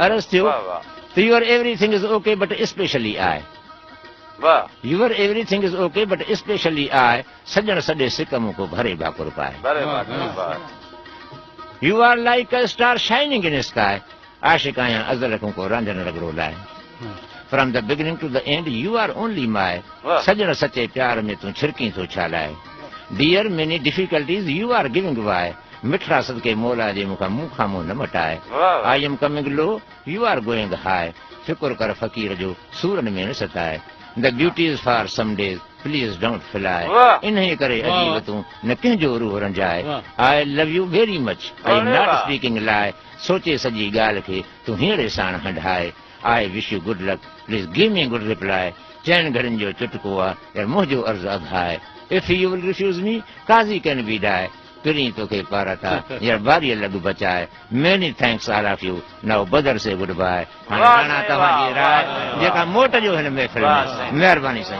अर्ज़ थियो त your everything is okay but specially I your everything is okay but specially I सजण सॾे सिक मूंखे भरे भाकुर पाए you are like a star shining in sky आशिक आहियां अज़ल खां को रांधण रगड़ो लाइ from the beginning to the end you are only माए सजण सचे प्यार में तूं छिरकी थो छालाए dear many difficulties you are giving वाए मिठड़ा सदके मौला जे मूंखां मुंहुं न मटाए I am coming low you are going high फिकुर कर फ़कीर जो सूरन में न सताए the beauty is for some days please don't fly इन्हे करे अजीब तूं न कंहिंजो रूह रंजाए I love you very much I am not speaking lie सोचे सॼी ॻाल्हि खे तूं हींअर साण हंढाए I wish you good luck please give me good reply चइनि घड़ियुनि जो चुटको आहे यार मुंहिंजो अर्ज़ु अघाए if you will refuse me काज़ी कैन बी डाए पिरी तोखे पारा था यार बारीअ लॻ बचाए many thanks all of you now बदर से गुड बाय हाणे राणा तव्हांजी राय जेका मोट जो हिन महफ़िल में महिरबानी साईं